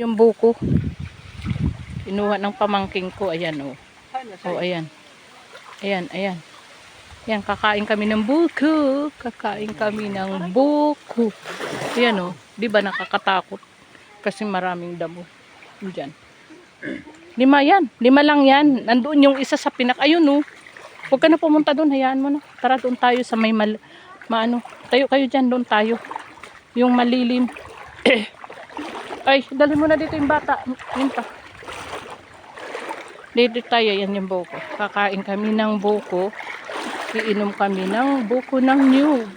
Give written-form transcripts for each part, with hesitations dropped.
Yung buko. Inuha ng pamangking ko. Ayan o. Oh. Ayan. Ayan, ayan. Ayan, kakain kami ng buko. Kakain kami ng buko. Ayan o. Di ba nakakatakot? Kasi maraming damo. Diyan. 5 yan. 5 lang yan. Nandoon yung isa sa pinak. Ayun o. Huwag ka na pumunta doon. Hayaan mo na. Tara doon tayo sa may maano. Tayo kayo dyan. Doon tayo. Yung malilim. Ay, dali mo na dito yung bata. Yun pa. Dito tayo. Yan yung buko. Kakain kami ng buko. Iinom kami ng buko ng niyog.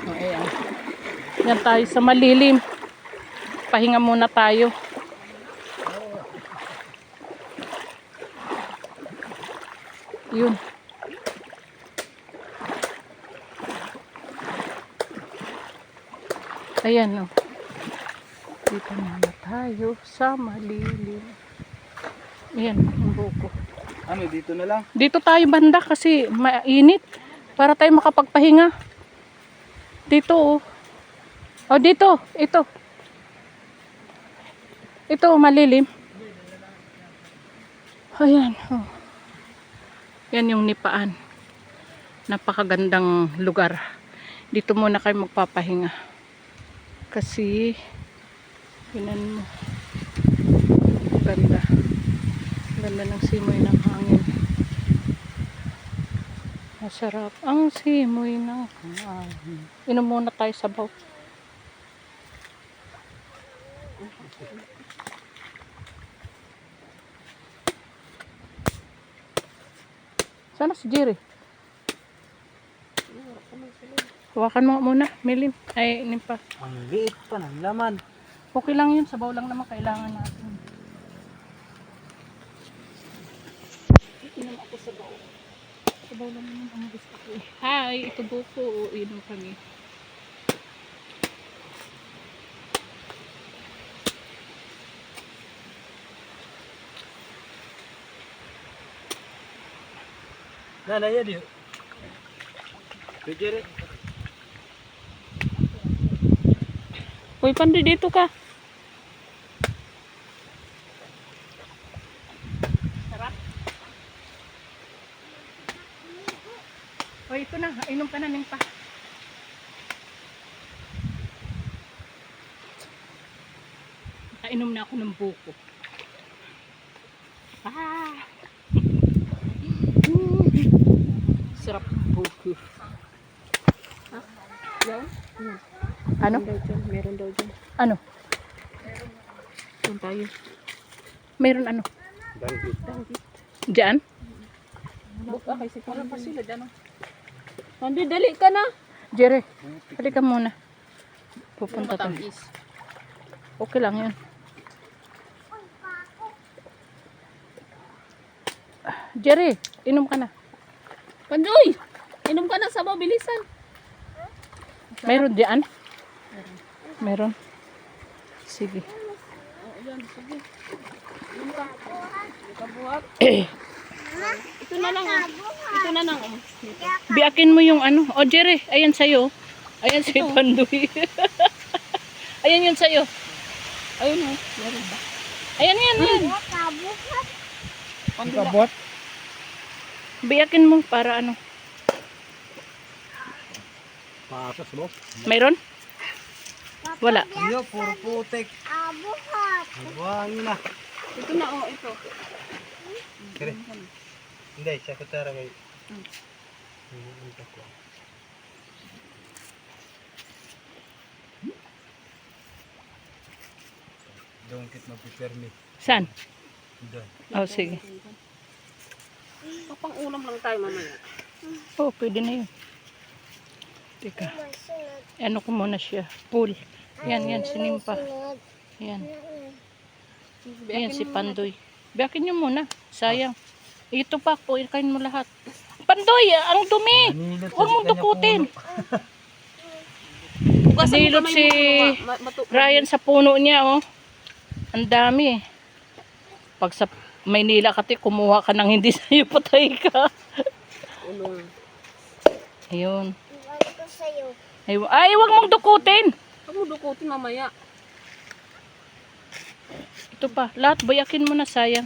O, ayan. Yan tayo sa malilim. Pahinga muna tayo. Yun. Ayan o. Dito na tayo sa malilim. Ayan ang buko. Ano, dito na lang? Dito tayo banda kasi mainit. Para tayo makapagpahinga. Dito o. O dito. Ito. Ito malilim. Ayan. Oh. Yan yung Nipaan. Napakagandang lugar. Dito muna kayo magpapahinga. Kasi pinan mo. Ganda. Ganda ng simoy ng hangin. Masarap ang simoy ng hangin. Inom muna tayo sabaw. Sana si Jerry? Hawakan mo muna, Milim. Ay, inim pa. Ang liit pa ng laman. Okay lang yun, sabaw lang naman kailangan natin. Inom ako sabaw. Sabaw lang naman ang gusto ko. Hi, ito buko. Inom kami. Nanay yan yun. Pwede rin. Uy, Pandoy, dito ka. Sarap. Uy, ito na. Inom ka na, Ning pa. Nakainom na ako ng buko. Ah! Sarap buko. Yan? Ano? Meron daw dyan. Ano? Doon tayo. Mayroon ano? Danggit. Diyan? Buka kay si Wala pa sila dyan. Hindi, dali ka na. Jerry, halika muna. Pupunta tayo. Matamis. Okay lang yun. Jerry, inom ka na. Pandoy! Inom ka na sabaw, bilisan. Mayroon diyan? Meron. Sige. Ayan, sige. Inom ka. Kabuhat. Ito na lang ah. Ito na lang ah. Dito. Biakin mo yung ano. O Jerry, ayan sa'yo. Ayan si Pandoy. Ayan yun sa'yo. Ayun oh. Meron ba? Ayan yan. Kabot. Biakin mo para ano. Paasas mo. Mayroon? Wala. Iyo, puro putik. Buhangin na. Ito na oh, ito. Kere. Hindi, siya kutara kay. Doon kit magpipermi. Saan? Doon. Oh, sige. Papang ulam lang tayo mamaya. Oh, pwede na yun. Teka. Ano ko muna siya? Pool. Yan, sinimpa. Yan. Ayan si Pandoy. Biakin nyo muna. Sayang. Ito pa po, ikain mo lahat. Pandoy, ang dumi. Huwag mong dukutin. Nadilot si Ryan sa puno niya, oh. Ang dami. Pag sa Maynila ka, kumuha ka ng hindi sa'yo, patay ka. Ulong. Ayun. Ay, huwag mong dukutin. Huwag mo dukutin mamaya. Ito pa. Lahat bayakin mo na, sayang.